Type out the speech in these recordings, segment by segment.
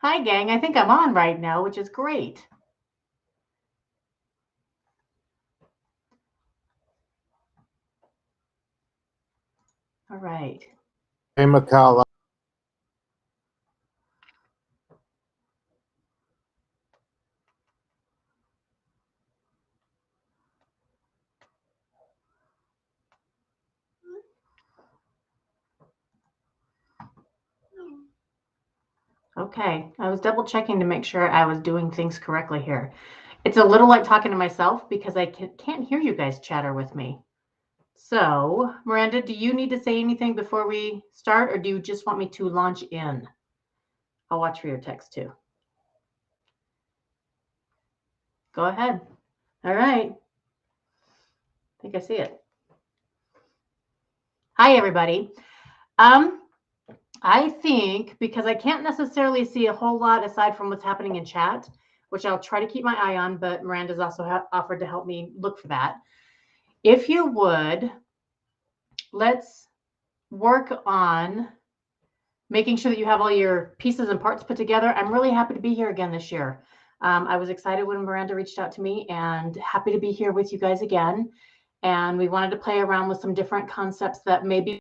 Hi, gang. I think I'm on right now, which is great. All right. Hey, Mikala. Okay. I was double checking to make sure I was doing things correctly here. It's a little like talking to myself because I can't hear you guys chatter with me. So, Miranda, do you need to say anything before we start, or do you just want me to launch in? I'll watch for your text too. Go ahead. All right. I think I see it. Hi, everybody. Um, I think because I can't necessarily see a whole lot aside from what's happening in chat, which I'll try to keep my eye on, but Miranda's also offered to help me look for that. If you would, let's work on making sure that you have all your pieces and parts put together. I'm really happy to be here again this year. I was excited when Miranda reached out to me and happy to be here with you guys again. And we wanted to play around with some different concepts that maybe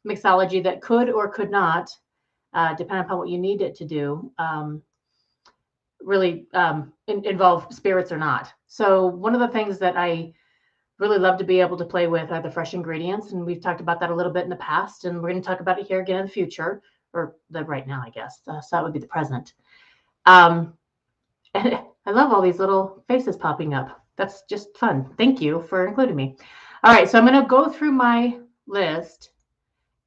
mixology that could or could not, depending upon what you need it to do, really involve spirits or not. So one of the things that I really love to be able to play with are the fresh ingredients. And we've talked about that a little bit in the past, and we're going to talk about it here again in the future, or the right now, I guess. So that would be the present. And I love all these little faces popping up. That's just fun. Thank you for including me. All right, so I'm going to go through my list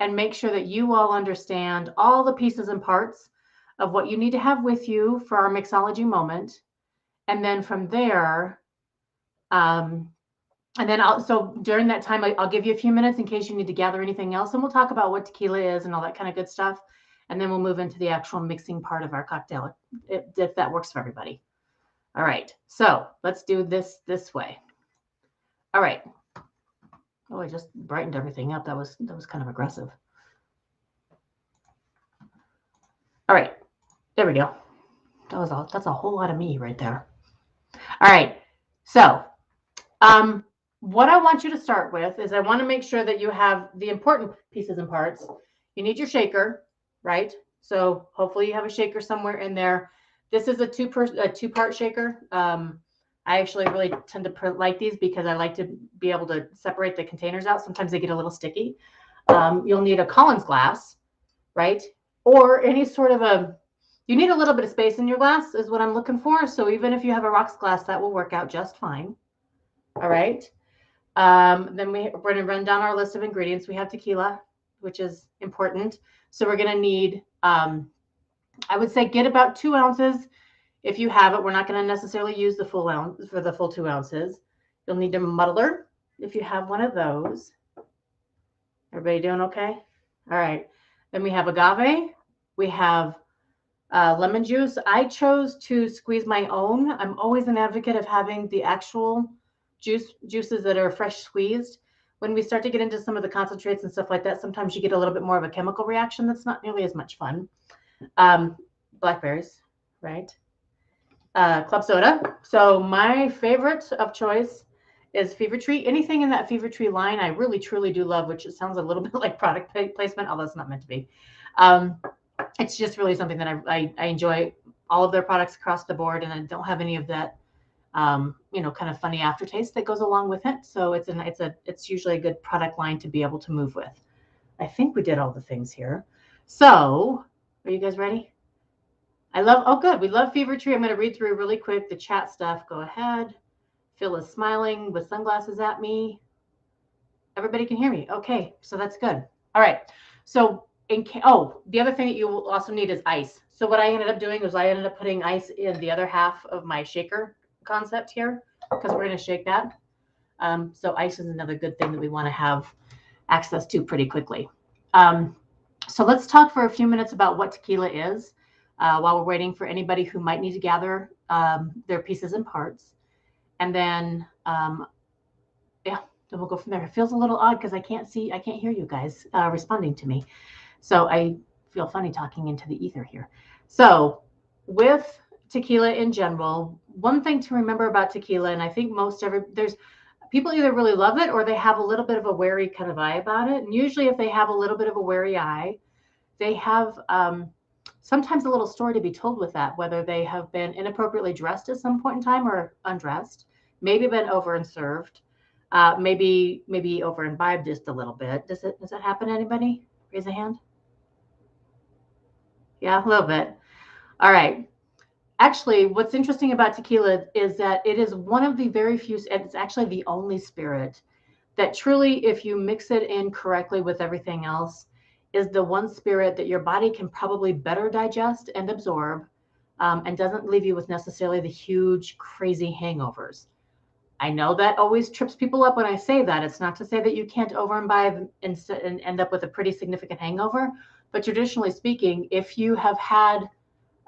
and make sure that you all understand all the pieces and parts of what you need to have with you for our mixology moment. And then from there, and then so during that time, I'll give you a few minutes in case you need to gather anything else, and we'll talk about what tequila is and all that kind of good stuff. And then we'll move into the actual mixing part of our cocktail, if that works for everybody. All right, so let's do this way. All right. Oh, I just brightened everything up. That was kind of aggressive. All right, there we go. That's a whole lot of me right there. All right, so what I want you to start with is I want to make sure that you have the important pieces and parts. You need your shaker, right? So hopefully you have a shaker somewhere in there. This is a two-part shaker. I actually really tend to like these because I like to be able to separate the containers out. Sometimes they get a little sticky. You'll need a Collins glass, right? Or any sort of you need a little bit of space in your glass is what I'm looking for. So even if you have a rocks glass, that will work out just fine. All right. Then we're going to run down our list of ingredients. We have tequila, which is important. So we're going to need, I would say, get about 2 ounces. If you have it, we're not going to necessarily use the full ounce for the full 2 ounces. You'll need a muddler if you have one of those. Everybody doing okay? All right. Then we have agave. We have lemon juice. I chose to squeeze my own. I'm always an advocate of having the actual juices that are fresh squeezed. When we start to get into some of the concentrates and stuff like that, sometimes you get a little bit more of a chemical reaction that's not nearly as much fun. Blackberries, right? Club soda. So my favorite of choice is Fever Tree. Anything in that Fever Tree line, I really truly do love, which it sounds a little bit like product placement, although it's not meant to be. It's just really something that I enjoy all of their products across the board, and I don't have any of that kind of funny aftertaste that goes along with it. So it's usually a good product line to be able to move with. I think we did all the things here. So are you guys ready? Oh, good. We love Fever Tree. I'm going to read through really quick the chat stuff. Go ahead. Phil is smiling with sunglasses at me. Everybody can hear me. Okay, so that's good. All right. So the other thing that you will also need is ice. So what I ended up doing was I ended up putting ice in the other half of my shaker concept here because we're going to shake that. So ice is another good thing that we want to have access to pretty quickly. So let's talk for a few minutes about what tequila is while we're waiting for anybody who might need to gather their pieces and parts. And then, then we'll go from there. It feels a little odd because I can't hear you guys responding to me. So I feel funny talking into the ether here. So with tequila in general, one thing to remember about tequila, and I think there's people either really love it or they have a little bit of a wary kind of eye about it. And usually if they have a little bit of a wary eye, they have sometimes a little story to be told with that, whether they have been inappropriately dressed at some point in time or undressed, maybe been over and served, maybe over imbibed just a little bit. Does it happen to anybody? Raise a hand. Yeah, a little bit. All right. Actually, what's interesting about tequila is that it is one of the very few, and it's actually the only spirit that truly, if you mix it in correctly with everything else, is the one spirit that your body can probably better digest and absorb, and doesn't leave you with necessarily the huge, crazy hangovers. I know that always trips people up when I say that. It's not to say that you can't over imbibe and end up with a pretty significant hangover, but traditionally speaking, if you have had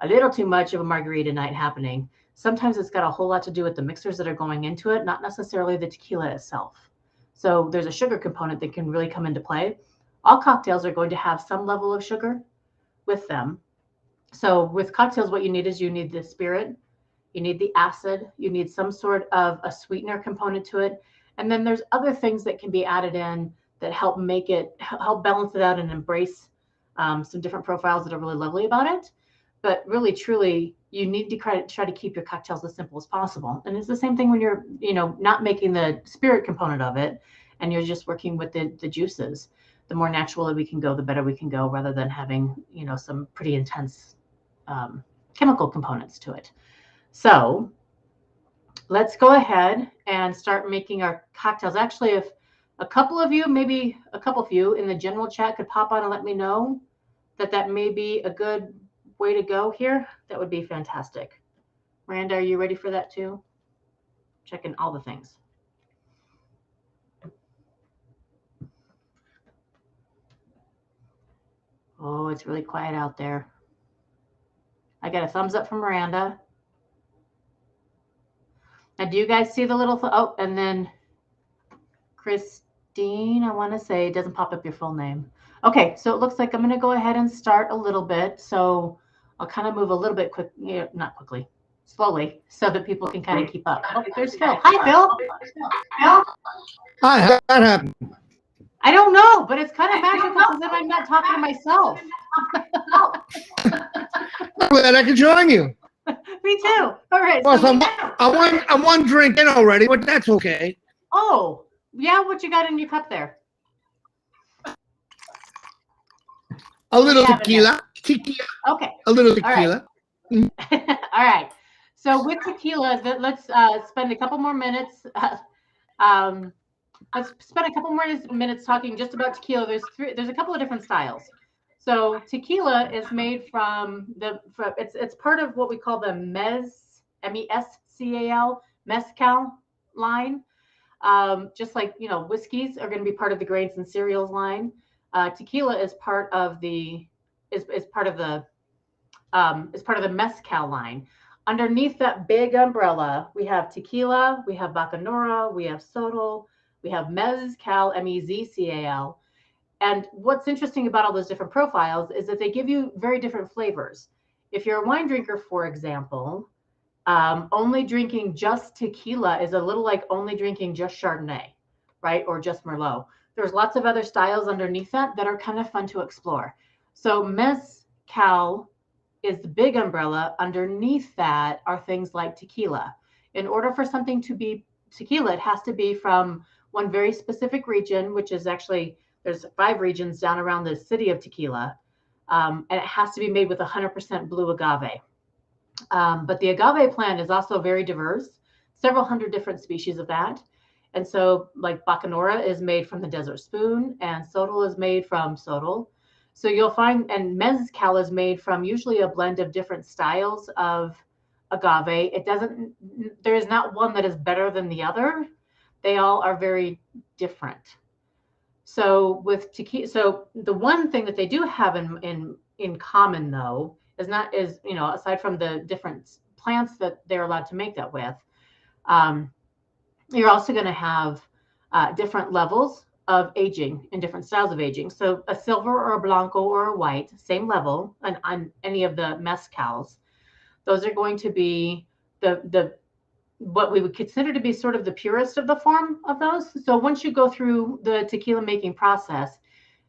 a little too much of a margarita night happening, sometimes it's got a whole lot to do with the mixers that are going into it, not necessarily the tequila itself. So there's a sugar component that can really come into play. All cocktails are going to have some level of sugar with them. So with cocktails, what you need is you need the spirit, you need the acid, you need some sort of a sweetener component to it. And then there's other things that can be added in that help balance it out and embrace some different profiles that are really lovely about it. But really, truly, you need to try to keep your cocktails as simple as possible. And it's the same thing when you're, not making the spirit component of it and you're just working with the juices. The more naturally we can go, the better we can go, rather than having, some pretty intense chemical components to it. So let's go ahead and start making our cocktails. Actually, if a couple of you in the general chat could pop on and let me know that may be a good way to go here, that would be fantastic. Miranda, are you ready for that too? Checking all the things. Oh, it's really quiet out there. I got a thumbs up from Miranda. Now, do you guys see the little, oh, and then Christine, I want to say, it doesn't pop up your full name. Okay, so it looks like I'm going to go ahead and start a little bit. So I'll kind of move a little bit not quickly, slowly, so that people can kind of keep up. Oh, there's Phil. Hi, Phil. Hi, how did that happen? I don't know, but it's kind of magical because then I'm not talking to myself. I'm glad I could join you. Me too. All right. Well, so I'm one drink in already, but that's okay. Oh, yeah. What you got in your cup there? A little tequila. Okay. A little tequila. All right. All right. So with tequila, let's spend a couple more minutes. Let's spend a couple more minutes talking just about tequila. There's a couple of different styles. So tequila is made from it's part of what we call the MESCAL, mezcal line. Just like, whiskeys are going to be part of the grains and cereals line. Tequila is part of the mezcal line. Underneath that big umbrella, we have tequila, we have bacanora, we have sotol, we have mezcal, MEZCAL. And what's interesting about all those different profiles is that they give you very different flavors. If you're a wine drinker, for example, only drinking just tequila is a little like only drinking just Chardonnay, right? Or just Merlot. There's lots of other styles underneath that are kind of fun to explore. So mezcal is the big umbrella. Underneath that are things like tequila. In order for something to be tequila, it has to be from one very specific region, which is actually, there's 5 regions down around the city of Tequila. And it has to be made with 100% blue agave. But the agave plant is also very diverse, several hundred different species of that. And so like bacanora is made from the desert spoon, and sotol is made from sotol. So you'll find, and mezcal is made from usually a blend of different styles of agave. There is not one that is better than the other. They all are very different. So with tequila, so the one thing that they do have in common though is aside from the different plants that they're allowed to make that with, you're also going to have different levels of aging and different styles of aging. So a silver or a blanco or a white, same level on any of the mezcals. Those are going to be the what we would consider to be sort of the purest of the form of those. So once you go through the tequila making process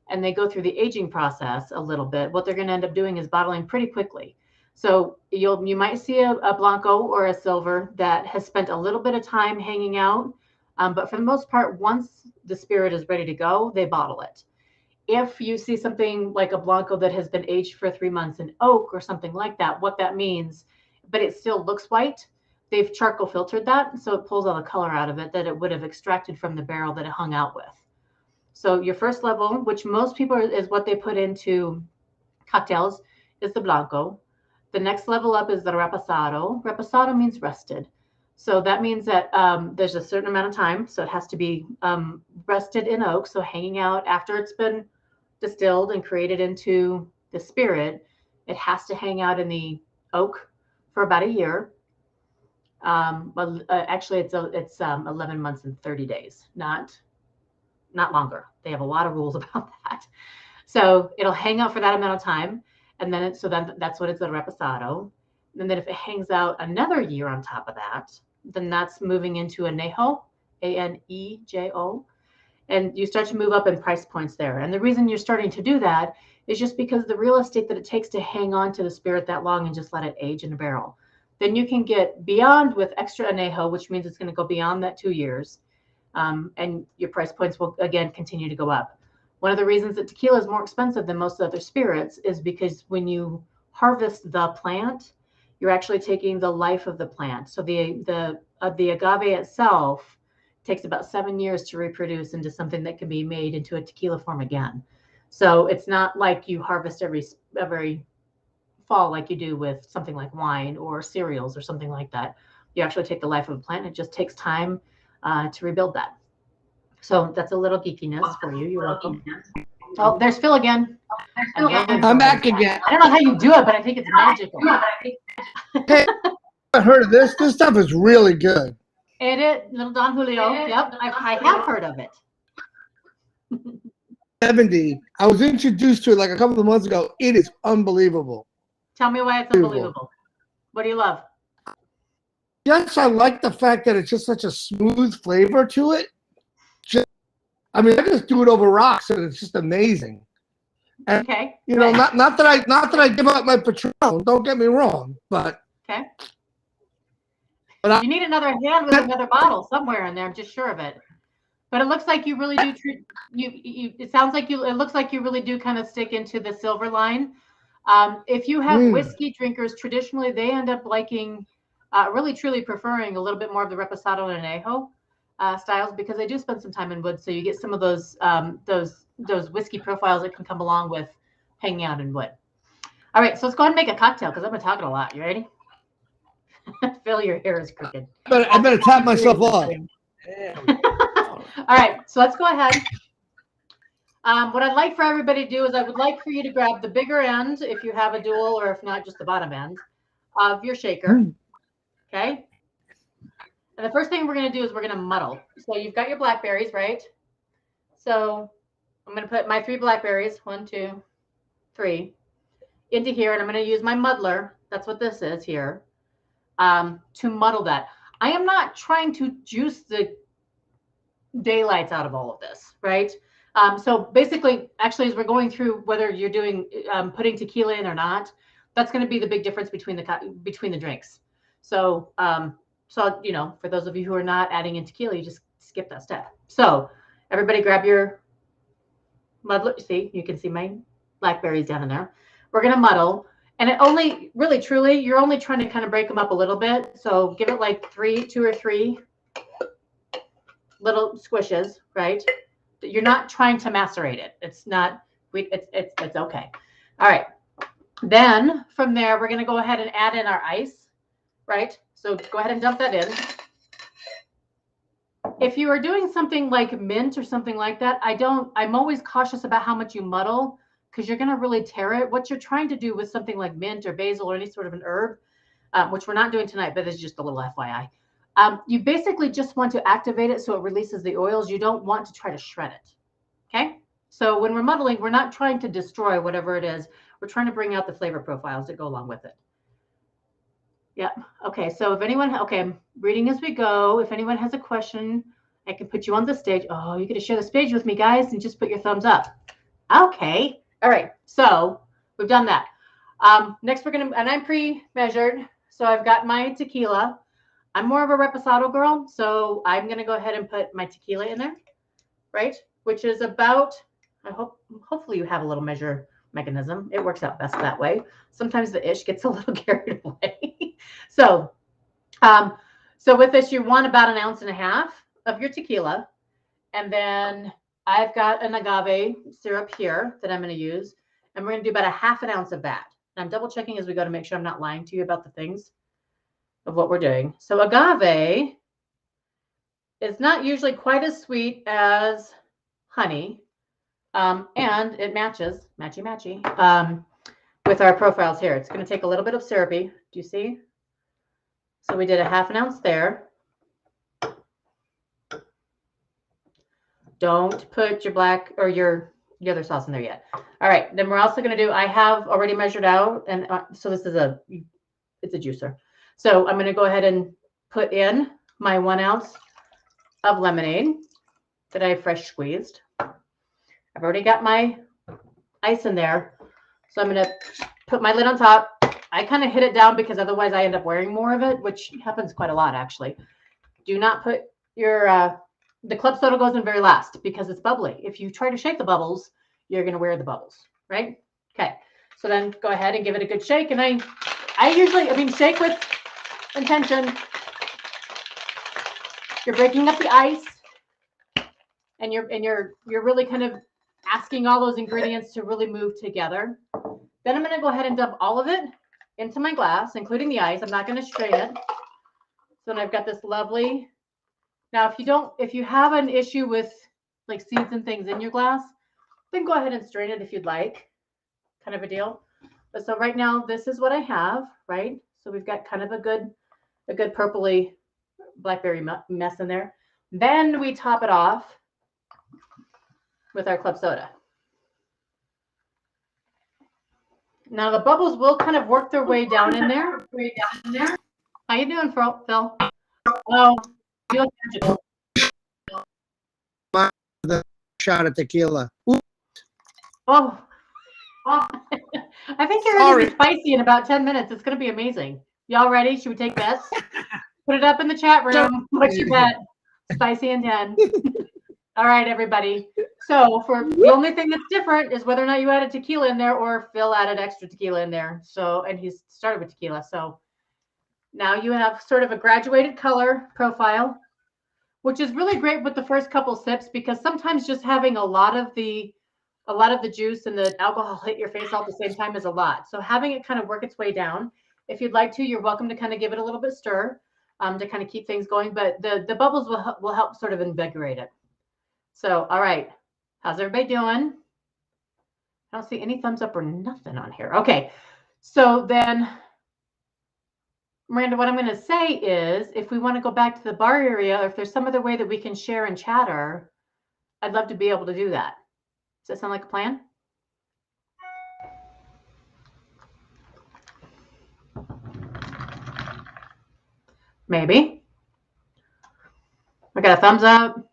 and they go through the aging process a little bit, what they're going to end up doing is bottling pretty quickly. So you might see a blanco or a silver that has spent a little bit of time hanging out, but for the most part, once the spirit is ready to go, they bottle it. If you see something like a blanco that has been aged for 3 months in oak or something like that, what that means, but it still looks white, they've charcoal filtered that, so it pulls all the color out of it that it would have extracted from the barrel that it hung out with. So your first level, which most people is what they put into cocktails, is the blanco. The next level up is the reposado. Reposado means rested. So that means that there's a certain amount of time. So it has to be rested in oak. So hanging out after it's been distilled and created into the spirit, it has to hang out in the oak for about a year. But actually, it's 11 months and 30 days, not longer. They have a lot of rules about that. So it'll hang out for that amount of time. And then that's what it's a reposado. And then if it hangs out another year on top of that, then that's moving into anejo, Anejo. And you start to move up in price points there. And the reason you're starting to do that is just because the real estate that it takes to hang on to the spirit that long and just let it age in a barrel. Then you can get beyond with extra anejo, which means it's going to go beyond that 2 years. And your price points will, again, continue to go up. One of the reasons that tequila is more expensive than most other spirits is because when you harvest the plant, you're actually taking the life of the plant. So the agave itself takes about 7 years to reproduce into something that can be made into a tequila form again. So it's not like you harvest every fall like you do with something like wine or cereals or something like that. You actually take the life of a plant. It just takes time to rebuild that. So that's a little geekiness for you. You're welcome. Oh, there's Phil again. I'm back again. I don't know how you do it, but I think it's magical. Hey, I heard of this. This stuff is really good. Little Don Julio. Yep, I have heard of it. 70. I was introduced to it like a couple of months ago. It is unbelievable. Tell me why it's unbelievable. What do you love? Yes, I like the fact that it's just such a smooth flavor to it. I just do it over rocks, and it's just amazing. And, okay. Not that I give up my Patron. Don't get me wrong, but okay. But you need another hand with another bottle somewhere in there. I'm just sure of it. But it looks like you really do treat you. It sounds like you. It looks like you really do kind of stick into the silver line. If you have whiskey drinkers, traditionally they end up liking, really truly preferring a little bit more of the reposado and anejo styles because they do spend some time in wood. So you get some of those whiskey profiles that can come along with hanging out in wood. All right, so let's go ahead and make a cocktail because I've been talking a lot. You ready? Phil, your hair is crooked. I better tap myself off. All right, so let's go ahead. What I'd like for everybody to do is I would like for you to grab the bigger end if you have a dual or if not just the bottom end of your shaker. Okay. And the first thing we're going to do is we're going to muddle. So you've got your blackberries, right? So I'm going to put my 3 blackberries, 1, 2, 3, into here. And I'm going to use my muddler. That's what this is here. To muddle that. I am not trying to juice the daylights out of all of this, right? So basically, actually, as we're going through whether you're doing putting tequila in or not, that's going to be the big difference between the drinks. So, for those of you who are not adding in tequila, you just skip that step. So everybody grab your muddler. See, you can see my blackberries down in there. We're going to muddle. And it only, really, truly, you're only trying to kind of break them up a little bit. So give it like 2 or 3 little squishes, right? You're not trying to macerate it. It's not, it's okay. All right. Then from there, we're going to go ahead and add in our ice, right? So go ahead and dump that in. If you are doing something like mint or something like that, I'm always cautious about how much you muddle because you're going to really tear it. What you're trying to do with something like mint or basil or any sort of an herb, which we're not doing tonight, but it's just a little FYI. You basically just want to activate it so it releases the oils. You don't want to try to shred it. So when we're muddling, we're not trying to destroy whatever it is. We're trying to bring out the flavor profiles that go along with it. Yep. Okay. So if anyone, okay, I'm reading as we go. If anyone has a question, I can put you on the stage. Oh, you get to share the stage with me, guys, and just put your thumbs up. Okay. All right. So we've done that. Next, we're going to, and I'm pre-measured. So I've got my tequila. I'm more of a Reposado girl. So I'm going to go ahead and put my tequila in there, right? Which is about, hopefully you have a little measure mechanism. It works out best that way. Sometimes the ish gets a little carried away. So with this, you want about 1.5 ounces of your tequila. And then I've got an agave syrup here that I'm going to use. And we're going to do about 1/2 ounce of that. And I'm double checking as we go to make sure I'm not lying to you about the things of what we're doing. So agave is not usually quite as sweet as honey. And it matches, matchy, with our profiles here. It's going to take a little bit of syrupy. Do you see? So we did 1/2 ounce there. Don't put your black or your other sauce in there yet. All right. Then we're also going to do, I have already measured out. And so this is it's a juicer. So I'm going to go ahead and put in my 1 ounce of lemonade that I fresh squeezed. I've already got my ice in there. So I'm going to put my lid on top. I kind of hit it down because otherwise I end up wearing more of it, which happens quite a lot, actually. Do not put your, the club soda goes in very last because it's bubbly. If you try to shake the bubbles, you're going to wear the bubbles, right? Okay. So then go ahead and give it a good shake. And I usually, shake with intention. You're breaking up the ice and you're really kind of asking all those ingredients to really move together. Then I'm going to go ahead and dump all of it into my glass, including the ice. I'm not going to strain it. So then I've got this lovely. Now, if you have an issue with like seeds and things in your glass, then go ahead and strain it if you'd like, kind of a deal. But so right now, this is what I have, right? So we've got kind of a good purpley blackberry mess in there. Then we top it off with our club soda. Now the bubbles will kind of work their way down in there. How you doing, Phil? Oh, you look magical. The shot of tequila. Oh. I think you're going to be spicy in about 10 minutes. It's going to be amazing. Y'all ready? Should we take bets? Put it up in the chat room. What's your bet? Spicy in 10. All right, everybody. So the only thing that's different is whether or not you added tequila in there or Phil added extra tequila in there. So, and he's started with tequila. So now you have sort of a graduated color profile, which is really great with the first couple sips because sometimes just having a lot of the juice and the alcohol hit your face all at the same time is a lot. So having it kind of work its way down. If you'd like to, you're welcome to kind of give it a little bit stir to kind of keep things going. But the bubbles will help sort of invigorate it. So, all right. How's everybody doing? I don't see any thumbs up or nothing on here. Okay. So then, Miranda, what I'm going to say is if we want to go back to the bar area, or if there's some other way that we can share and chatter, I'd love to be able to do that. Does that sound like a plan? Maybe. We got a thumbs up.